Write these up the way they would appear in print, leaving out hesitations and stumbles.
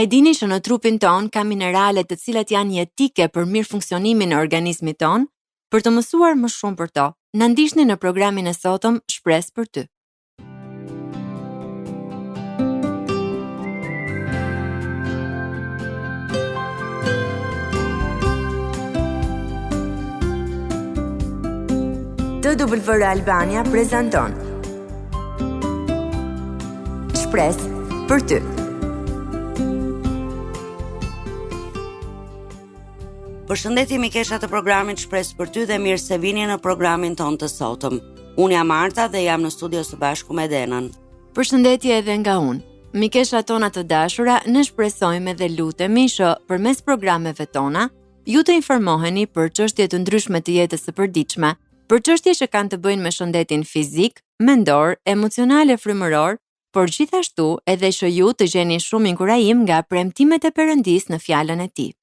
A e dini që në trupin ton ka minerale të cilat janë jetike për mirë funksionimin e organizmit ton? Për të mësuar më shumë për to, na ndiqni në programin e sotëm Shpresë për ty. TWR Albania prezanton Shpresë për ty. Përshëndetje mikesha të programit Shpresë për ty dhe mirë se vini në programin ton të sotëm. Unë jam Marta dhe jam në studio së bashku me Denën. Përshëndetje edhe nga unë. Mikesha tona të dashura, ne shpresojmë dhe lutemi që përmes programeve tona ju të informoheni për çështje të ndryshme të jetës së përditshme, për çështje që kanë të bëjnë me shëndetin fizik, mendor, emocional e frymëror, por gjithashtu edhe që ju të gjeni shumë inkurajim nga premtimet e Perëndis në fjalën e Tij.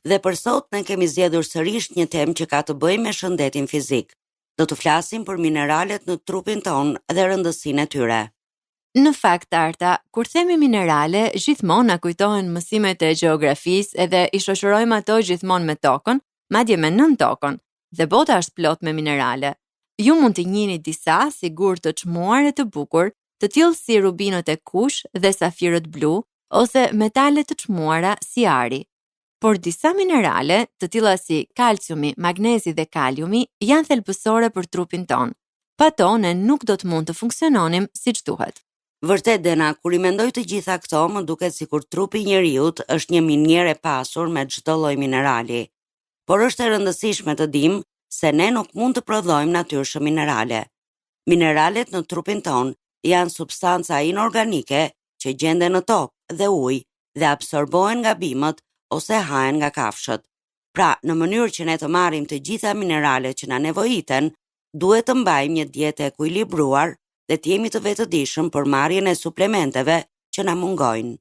Dhe për sot ne kemi zgjedhur sërish një temë që ka të bëjë me shëndetin fizik. Do të flasim për mineralet në trupin ton dhe rëndësinë e tyre. Në fakt, Arta, kur themi minerale, gjithmonë na kujtohen mësimet e gjeografisë edhe i shoqërojmë ato gjithmonë me tokën, madje me nën tokën, dhe bota është plot me minerale. Ju mund të njihni disa si gur të çmuar e të bukur, të tillë si rubinët e kush dhe safirët blu, ose metale të çmuara si ari. Por disa minerale, të tilla si kalciumi, magnezi dhe kaliumi, janë thelbësore për trupin ton. Pa to ne nuk do të mund të funksiononim siç duhet. Vërtet Dena, kur i mendoj të gjitha këto, më duket sikur trupi i njeriut është një minjer e pasur me çdo lloj minerali. Por është e rëndësishme të dimë se ne nuk mund të prodhojmë natyrshëm minerale. Mineralet në trupin ton janë substanca inorganike që gjenden në tokë dhe ujë dhe absorbohen nga bimët ose hahen nga kafshët. Pra, në mënyrë që ne të marrim të gjitha mineralet që na nevojiten, duhet të mbajmë një dietë e ekuilibruar dhe të jemi të vetëdijshëm për marrjen e suplementeve që na mungojnë.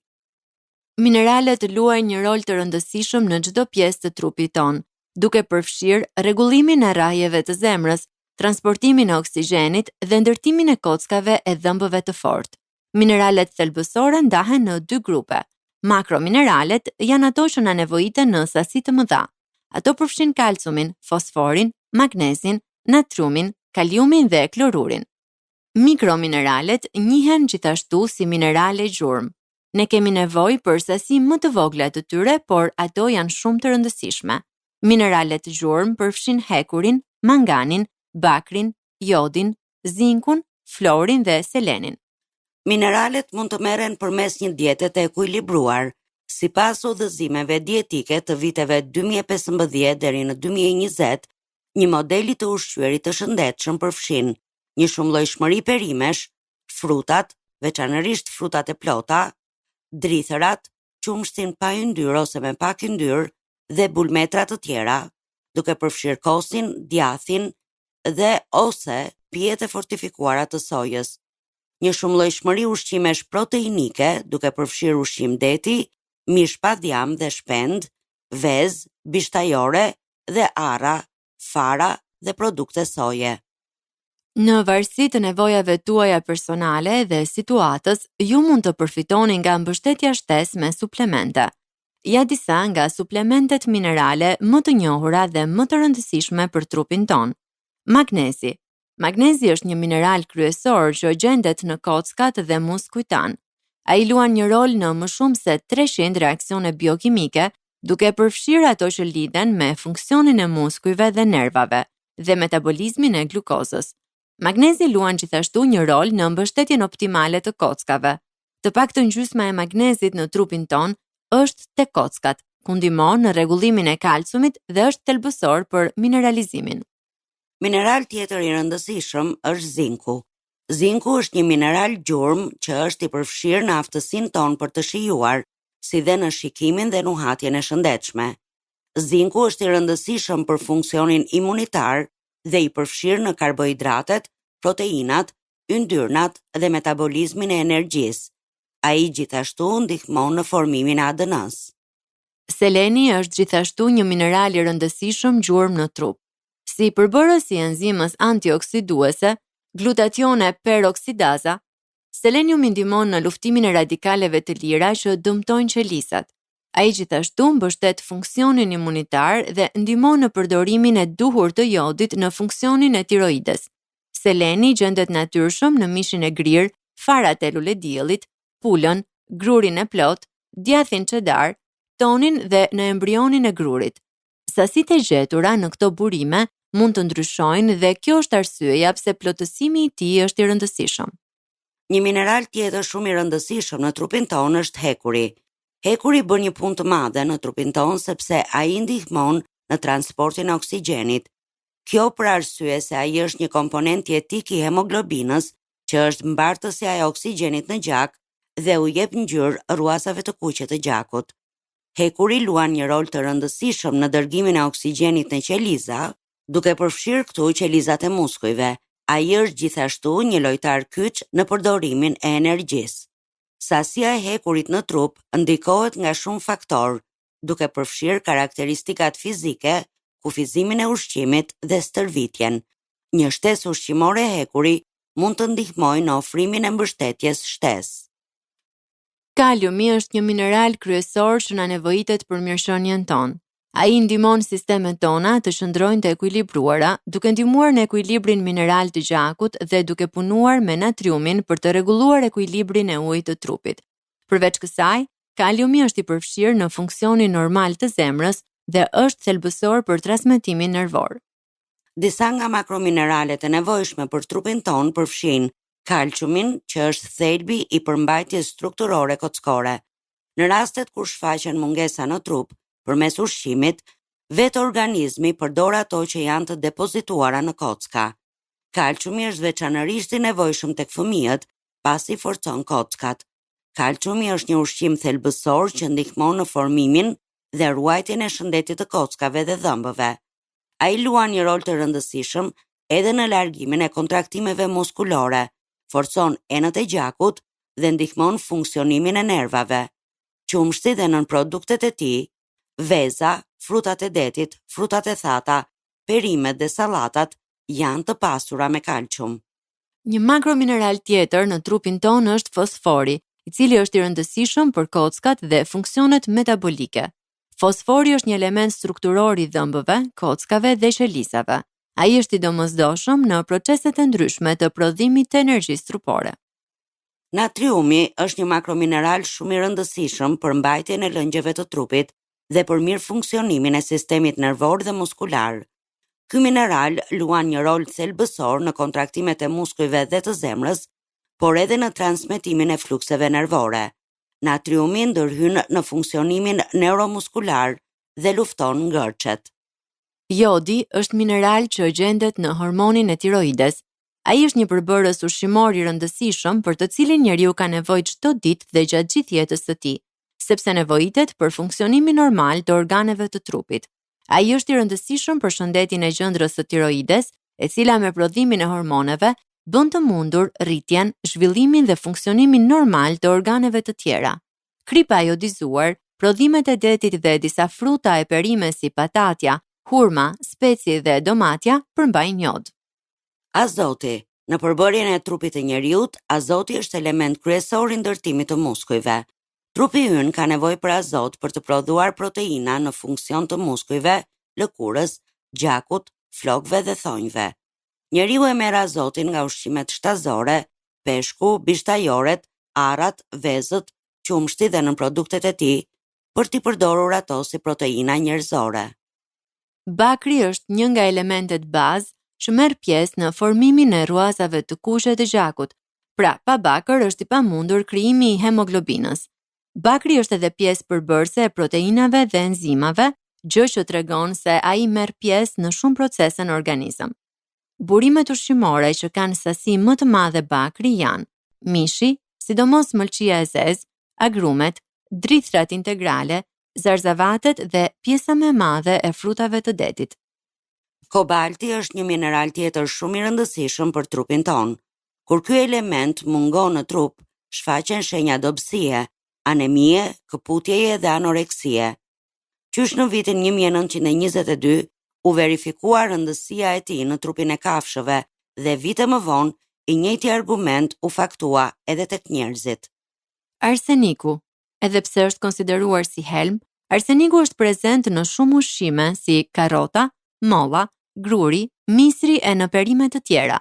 Mineralet luajnë një rol të rëndësishëm në çdo pjesë të trupit ton, duke përfshirë rregullimin e rrahjeve të zemrës, transportimin e oksigjenit dhe ndërtimin e kockave e dhëmbëve të fortë. Mineralet thelbësore ndahen në dy grupe. Makromineralet janë ato që na nevojiten në sasi të mëdha. Ato përfshin kalciumin, fosforin, magnezin, natriumin, kaliumin dhe klorurin. Mikromineralet njihen gjithashtu si minerale gjurmë. Ne kemi nevojë për sasi më të vogla të tyre, por ato janë shumë të rëndësishme. Mineralet gjurmë përfshin hekurin, manganin, bakrin, jodin, zinkun, florin dhe selenin. Mineralet mund të merren përmes një diete të ekuilibruar, sipas udhëzimeve dietike të viteve 2015 deri në 2020, një model i të ushqyerit të shëndetshëm përfshin një shumëllojshmëri perimesh, frutat, veçanërisht frutat e plota, drithërat, qumshtin pa yndyr ose me pak yndyr dhe bulmetra të tjera, duke përfshirë kosin, djathin dhe ose pijet e fortifikuara të sojës. Një shumëllojshmëri ushqimesh proteinike, duke përfshirë ushqim deti, mish pa djam dhe shpend, vezë, bishtajore dhe arra, fara dhe produkte soje. Në varësi të nevojave tuaja personale dhe situatës, ju mund të përfitoni nga mbështetja shtesë me suplemente. Ja disa nga suplementet minerale më të njohura dhe më të rëndësishme për trupin ton. Magnezi. Magnezi është një mineral kryesor që gjendet në kockat dhe muskujt tan. Ai luan një rol në më shumë se 300 reaksione biokimike, duke përfshirë ato që lidhen me funksionin e muskujve dhe nervave dhe metabolizmin e glukozës. Magnezi luan gjithashtu një rol në mbështetjen optimale të kockave. Të paktën gjysma e magnezit në trupin ton është te kockat, ku ndihmon në rregullimin e kalciumit dhe është thelbësor për mineralizimin. Mineral tjetër i rëndësishëm është zinku. Zinku është një mineral gjurmë që është i përfshirë në aftësinë tonë për të shijuar, si dhe në shikimin dhe nuhatjen e shëndetshme. Zinku është i rëndësishëm për funksionin imunitar dhe i përfshirë në karbohidratet, proteinat, yndyrnat dhe metabolizmin e energjisë. Ai gjithashtu ndihmon në formimin e ADN-s. Seleni është gjithashtu një mineral i rëndësishëm gjurmë në trup. Si përbërës i enzimës antioksiduese, glutatione peroksidaza, Seleniumi ndihmon në luftimin e radikaleve të lira që dëmtojnë qelisat. Ai gjithashtu mbështet funksionin imunitar dhe ndihmon në përdorimin e duhur të jodit në funksionin e tiroides. Seleni gjendet natyrshëm në mishin e grirë, farat e lulediellit, pulën, grurin e plot, djathin çedar, tonin dhe në embrionin e grurit. Sasitë e gjetura në këto burime mund të ndryshojnë dhe kjo është arsyeja pse plotësimi i tij është i rëndësishëm. Një mineral tjetër shumë i rëndësishëm në trupin tonë është hekuri. Hekuri bën një punë të madhe në trupin tonë sepse ai ndihmon në transportin e oksigjenit. Kjo për arsye se ai është një komponent jetik i hemoglobinës, që është mbartësja e oksigjenit në gjak dhe u jep ngjyrë rruazave të kuqe të gjakut. Hekuri luan një rol të rëndësishëm në dërgimin e oksigjenit në qeliza, duke përfshirë këtu qelizat e muskujve. Ai është gjithashtu një lojtar kyç në përdorimin e energjisë. Sasia e hekurit në trup ndikohet nga shumë faktorë, duke përfshirë karakteristikat fizike, kufizimin e ushqimit dhe stërvitjen. Një shtesë ushqimore e hekuri mund të ndihmojë në ofrimin e mbështetjes shtesë. Kaliumi është një mineral kryesor që na nevojitet për mirëqenien tonë. Ai ndihmon sistemet tona të qëndrojnë të ekuilibruara, duke ndihmuar në ekuilibrin mineral të gjakut dhe duke punuar me natriumin për të rregulluar ekuilibrin e ujit të trupit. Përveç kësaj, kaliumi është i përfshirë në funksionin normal të zemrës dhe është thelbësor për transmetimin nervor. Disa nga makromineralet e nevojshme për trupin tonë përfshin kalciumin, që është thelbi i përmbajtjes strukturore kockore. Në rastet kur shfaqen mungesa në trup, përmes ushqimit, vetë organizmi përdor ato që janë të depozituara në kocka. Kalciumi është veçanërisht i nevojshëm tek fëmijët, pasi forcon kockat. Kalciumi është një ushqim thelbësor që ndihmon në formimin dhe ruajtjen e shëndetit të kockave dhe dhëmbëve. Ai luan një rol të rëndësishëm edhe në largimin e kontraktimeve muskulore, forcon enët e gjakut dhe ndihmon funksionimin e nervave. Qumshti dhe nënproduktet e tij, veza, frutat e detit, frutat e thata, perimet dhe sallatat janë të pasura me kalcium. Një makromineral tjetër në trupin tonë është fosfori, i cili është i rëndësishëm për kockat dhe funksionet metabolike. Fosfori është një element strukturor i dhëmbëve, kockave dhe qelisave. Ai është i domosdoshëm në proceset e ndryshme të prodhimit të energjisë trupore. Natriumi është një makromineral shumë i rëndësishëm për mbajtjen e lëngjeve të trupit dhe për mirë funksionimin e sistemit nervor dhe muskular. Ky mineral luan një rol thelbësor në kontraktimet e muskujve dhe të zemrës, por edhe në transmetimin e flukseve nervore. Natriumi ndërhyn në funksionimin neuromuskular dhe lufton ngërçet. Jodi është mineral që gjendet në hormonin e tiroides. Ai është një përbërës ushqimor i rëndësishëm për të cilin njeriu ka nevojë çdo ditë dhe gjatë gjithë jetës së tij, sepse nevojitet për funksionimin normal të organeve të trupit. Ai është i rëndësishëm për shëndetin e gjendrës së tiroides, e cila me prodhimin e hormoneve bën të mundur rritjen, zhvillimin dhe funksionimin normal të organeve të tjera. Kripa jodizuar, prodhimet e detit dhe disa fruta e perime si patatja, hurma, speci dhe domatja përmbajnë jod. Azoti. Në përbërjen e trupit të njeriut, azoti është element kryesor i ndërtimit të muskujve. Trupi ynë ka nevojë për azot për të prodhuar proteina në funksion të muskujve, lëkurës, gjakut, flokëve dhe thonjve. Njeriu e merr azotin nga ushqimet shtazore, peshku, bishtajoret, arrat, vezët, qumshti dhe nënproduktet e tij, për t'i përdorur ato si proteina njerëzore. Bakri është një nga elementet bazë që merr pjesë në formimin e rruazave të kuqe të gjakut. Pra, pa bakër është i pamundur krijimi i hemoglobinës. Bakri është edhe pjesë përbërëse e proteinave dhe enzimave, gjë që tregon se ai merr pjesë në shumë procese në organizëm. Burimet ushqimore që kanë sasi më të madhe bakri janë mishi, sidomos mëlçia e zezë, agrumet, drithrat integrale, zarzavatet dhe pjesa më e madhe e frutave të detit. Kobalti është një mineral tjetër shumë i rëndësishëm për trupin tonë. Kur ky element mungon në trup, shfaqen shenja dobësie, anemie, këputjeje dhe anoreksie. Qysh në vitin 1922 u verifikua rëndësia e tij në trupin e kafshëve dhe vite më vonë I njëjti argument u faktua edhe tek njerëzit. Arseniku. Edhe pse është konsideruar si helm, arseniku është prezent në shumë ushqime si karrota, molla, gruri, misri e në perime të tjera.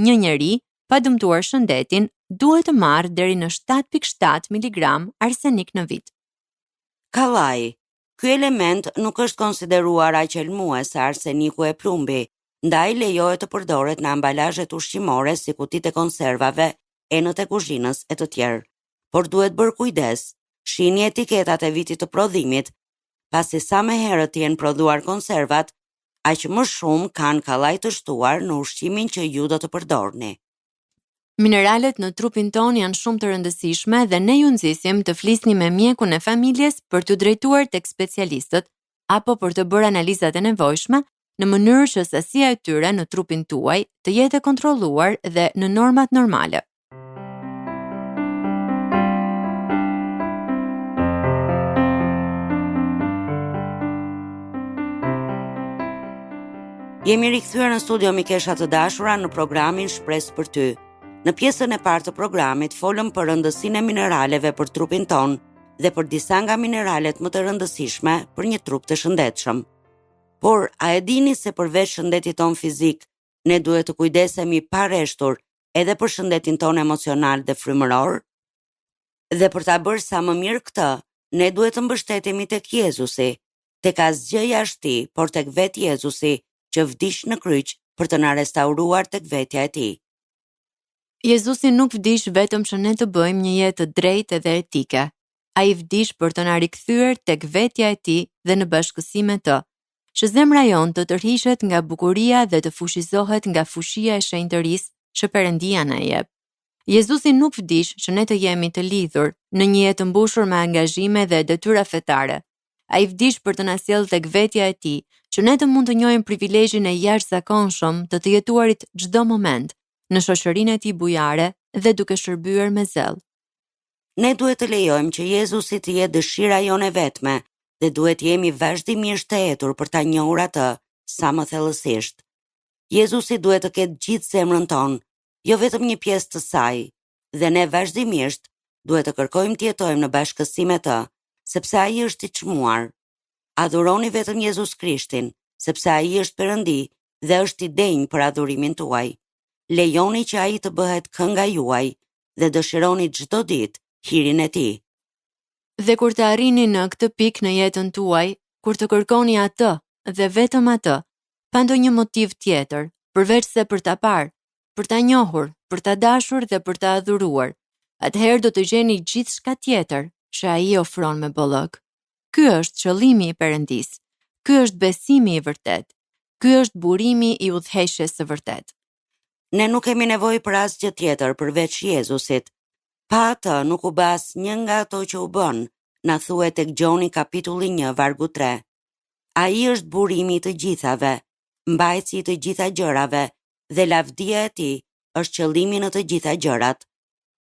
Një njeri, pa dëmtuar shëndetin, duhet të marrë deri në 7.7 mg arsenik në vit. Kallaj. Ky element nuk është konsideruar aq helmues sa arseniku e plumbi, ndaj lejohet të përdoret në ambalazhet ushqimore si kutit e konservave, enët e kuzhinës e të tjerë. Por duhet bërë kujdes, shihni etiketat e vitit të prodhimit, pasi sa më herët janë prodhuar konservat, aq më shumë kanë kallaj të shtuar në ushqimin që ju do të përdorni. Mineralet në trupin ton janë shumë të rëndësishme dhe ne ju nxisim të flisni me mjekun e familjes për t'u drejtuar tek specialistët apo për të bërë analizat e nevojshme në mënyrë që sasia e tyre në trupin tuaj të jetë e kontrolluar dhe në normat normale. Jemi rikthyer në studio mikesha të dashura në programin Shpresë për ty. Në pjesën e parë të programit folëm për rëndësinë e mineraleve për trupin ton dhe për disa nga mineralet më të rëndësishme për një trup të shëndetshëm. Por a e dini se përveç shëndetit ton fizik, ne duhet të kujdesemi pa rreshtur edhe për shëndetin ton emocional dhe frymëror? Dhe për ta bërë sa më mirë këtë, ne duhet të mbështetemi tek Jezusi, tek asgjëja shti, por tek vetë Jezusi që vdiq në kryq për të na restauruar tek vetja e tij. Jezusi nuk vdiq vetëm që ne të bëjmë një jetë të drejtë dhe etike. Ai vdiq për të na rikthyer tek vetja e tij dhe në bashkësi me të, që zemra jon të tërhiqet nga bukuria dhe të fushizohet nga fushia e shenjtërisë që Perëndia na jep. Jezusi nuk vdiq që ne të jemi të lidhur në një jetë të mbushur me angazhime dhe detyra fetare. Ai vdiq për të na sjellë tek vetja e tij, që ne të mund të njohim privilegjin e jashtëzakonshëm të jetuarit çdo moment në shoqërinë e tij bujare dhe duke shërbyer me zell. Ne duhet të lejojmë që Jezusi të jetë dëshira jone vetme dhe duhet jemi vazhdimisht të etur për ta njohur atë sa më thellësisht. Jezusi duhet të ketë gjithë zemrën tonë, jo vetëm një pjesë të saj, dhe ne vazhdimisht duhet të kërkojmë të jetojmë në bashkësi me të, sepse ai është i çmuar. Adhuroni vetëm Jezus Krishtin, sepse ai është Perëndi dhe është i denjë për adhurimin tuaj. Lejoni që ai të bëhet kënga juaj dhe dëshironi çdo ditë hirin e tij. Dhe kur të arrini në këtë pikë në jetën tuaj, kur të kërkoni atë dhe vetëm atë, pa ndonjë motiv tjetër, përveç se për ta parë, për ta njohur, për ta dashur dhe për ta adhuruar, atëherë do të gjeni gjithçka tjetër që ai ofron me bollëk. Ky është qëllimi i Perëndisë. Ky është besimi i vërtet. Ky është burimi i udhëheqjes së vërtet. Ne nuk kemi nevojë për asgjë tjetër përveç Jezusit. Pa atë nuk u bë asnjë nga ato që u bën, na thuhet tek Gjoni kapitulli 1 vargu 3. Ai është burimi i të gjithave, mbajtësi i të gjitha gjërave dhe lavdia e tij është qëllimi në të gjitha gjërat.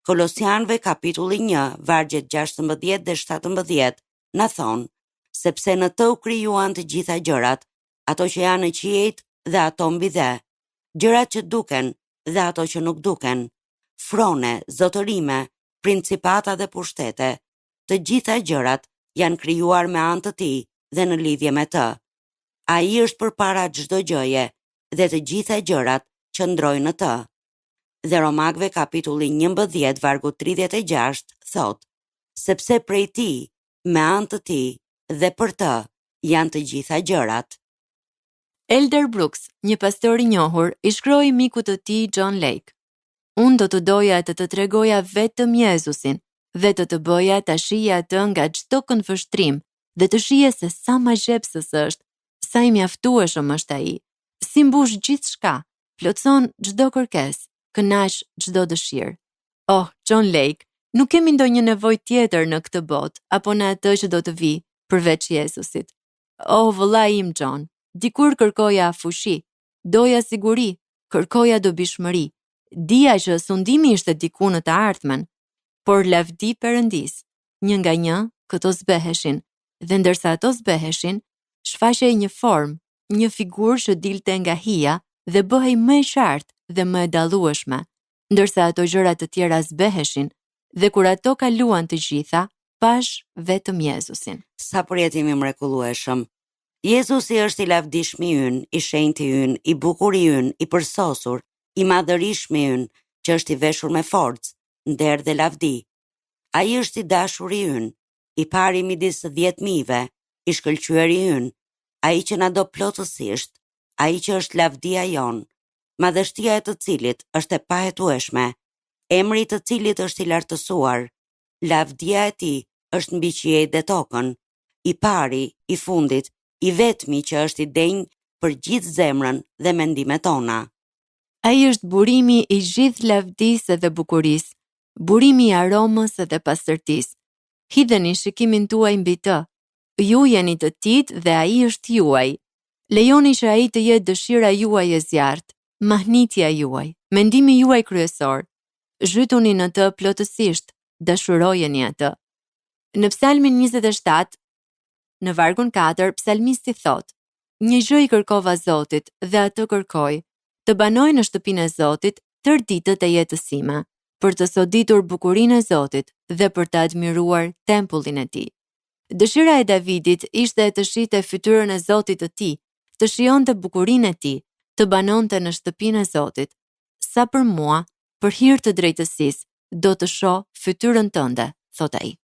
Kolosianëve kapitulli 1 vargjet 16 dhe 17 na thon, sepse në të u krijuan të gjitha gjërat, ato që janë në qiejt dhe ato mbi dhe, gjërat që duken dhe ato që nuk duken, frone, zotërime, principata dhe pushtete, të gjitha gjërat janë krijuar me anë të tij dhe në lidhje me të. Ai është përpara çdo gjëje dhe të gjitha gjërat qëndrojnë në të. Dhe Romakëve kapitulli 11 vargu 36 thot, sepse prej tij, me anë të tij dhe për të janë të gjitha gjërat. Elder Brooks, një pastor i njohur, i shkroi mikut të tij John Lake: "Unë do të doja të tregoja vetëm Jezusin dhe të bëja ta shihja atë nga çdo këndvështrim dhe të shihje se sa magjepsës është, sa i mjaftueshëm është ai, si mbush gjithçka, plotson çdo kërkesë, kënaq çdo dëshirë." Oh, John Lake, nuk kemi ndonjë nevojë tjetër në këtë botë apo në atë që do të vijë përveç Jezusit. Oh, vëllai im John, dikur kërkoja fushi, doja siguri, kërkoja dobishmëri, dija që sundimi ishte diku në të ardhmen, por lavdi Perëndis, një nga një, këto zbeheshin, dhe ndërsa ato zbeheshin, shfaqej një formë, një figurë që dilte nga hija dhe bëhej më e qartë dhe më e dallueshme. ndërsa ato gjërat të tjera zbeheshin, dhe kur ato kaluan të gjitha, pash vetëm Jezusin. Sa përjetimi mrekullueshëm. Jezusi është i lavdishmi ynë, i shenjti ynë, i bukuri ynë, i përsosur, i madhërishmi ynë, që është i veshur me forcë, nder dhe lavdi. Ai është i dashuri ynë, i pari midis 10.000-ve, i shkëlqyeri ynë, ai që na do plotësisht, ai që është lavdia jon, madhështia e të cilit është e pahetueshme, emri i të cilit është i lartësuar, lavdia e tij është mbi qiejt dhe tokën, i pari, i fundit, i vetmi që është i denjë për gjithë zemrën dhe mendimet tona. Ai është burimi i gjithë lavdisë dhe bukurisë, burimi i aromës dhe pastërtisë. Hidheni shikimin tuaj mbi të. Ju jeni të tij dhe ai është juaj. Lejoni që ai të jetë dëshira juaj e zjarrt, mahnitja juaj, mendimi juaj kryesor. Zhytuni në të plotësisht, dashurojeni atë. Në Psalmin 27, në vargun 4, psalmisti thot: Një gjë i kërkova Zotit dhe atë kërkoj, të banoj në shtëpinë e Zotit tërë ditët e jetës sime, për të soditur bukurinë e Zotit dhe për të admiruar tempullin e tij. Dëshira e Davidit ishte të shihte fytyrën e Zotit të tij, të shijonte bukurinë e tij, të banonte në shtëpinë e Zotit. Sa për mua, për hir të drejtësisë, do të shoh fytyrën tënde, thot ai.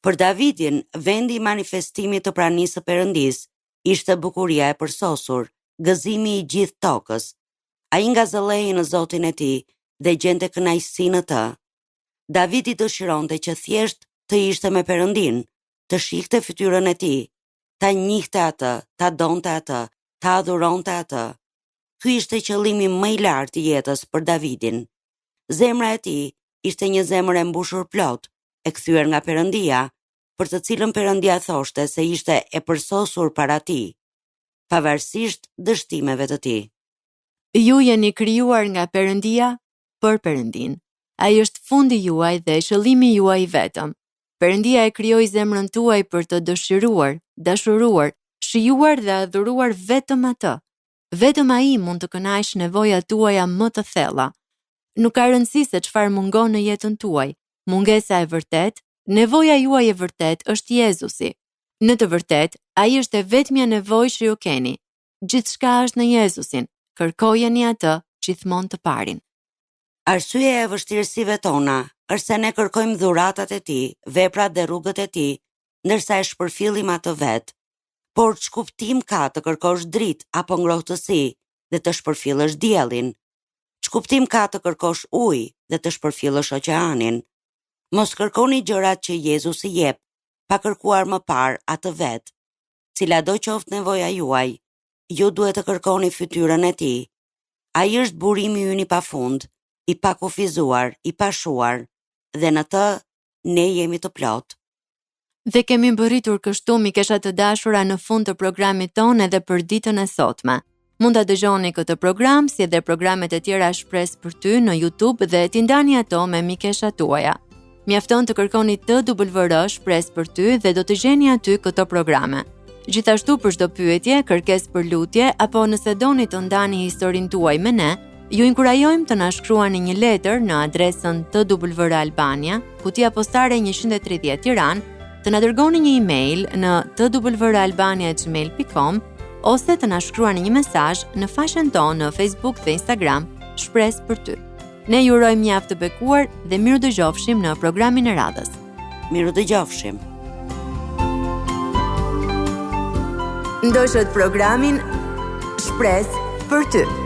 Për Davidin, vendi i manifestimit të pranisë së Perëndisë ishte bukuria e përsosur, gëzimi i gjithë tokës. Ai ngazëllej në Zotin e tij dhe gjente kënaqësi në të. Davidi dëshironte që thjesht të ishte me Perëndin, të shihte fytyrën e tij, ta njihte atë, ta donte atë, ta adhuronte atë. Ky ishte qëllimi më i lartë i jetës për Davidin. Zemra e tij ishte një zemër e mbushur plot, e kthyer nga Perëndia, për të cilën Perëndia thoshte se ishte e përsosur para tij, pavarësisht dështimeve të tij. Ju jeni krijuar nga Perëndia për Perëndin. Ai është fundi juaj dhe qëllimi juaj vetëm. Perëndia e krijoi zemrën tuaj për të dëshiruar, dashuruar, shijuar dhe adhuruar vetëm atë. Vetëm ai mund të kënaqësh nevojat tuaja më të thella. Nuk ka rëndësi se çfarë mungon në jetën tuaj. Mungesa e vërtet, nevoja juaj e vërtet është Jezusi. Në të vërtet, ai është e vetmja nevojë që ju keni. Gjithçka është në Jezusin. Kërkojeni atë gjithmonë të parin. Arsyeja e vështirësive tona është se ne kërkojmë dhuratat e tij, veprat dhe rrugët e tij, ndërsa e shpërfillim atë vet. Por ç'kuptim ka të kërkosh dritë apo ngrohtësi dhe të shpërfillësh diellin? Ç'kuptim ka të kërkosh ujë dhe të shpërfillësh oqeanin? Mos kërkoni gjërat që Jezusi jep, pa kërkuar më parë atë vet. Cilado qoftë nevoja juaj, ju duhet të kërkoni fytyrën e tij. Ai është burimi ynë i pafund, i pakufizuar, i pashuar, dhe në të ne jemi të plot. Dhe kemi mbërritur kështu, mikesha të dashura, në fund të programit tonë edhe për ditën e sotme. Mund ta dëgjoni këtë program si edhe programet e tjera Shpresë për ty në YouTube dhe t'i ndani ato me mikeshat tuaja. Mjafton të kërkoni TWR Shpresë për ty dhe do të gjeni aty këto programe. Gjithashtu për çdo pyetje, kërkesë për lutje apo nëse doni të ndani historinë tuaj me ne, ju inkurajojmë të na shkruani një letër në adresën TWR Albania, kutia postare 130 Tiranë, të na dërgoni një email në twralbania@gmail.com ose të na shkruani një mesazh në faqen tonë në Facebook dhe Instagram Shpresë për ty. Ne ju urojmë mjaft të bekuar dhe miru dëgjofshim në programin e radhës. Miru dëgjofshim. Ndoshët programin Shpresë për ty.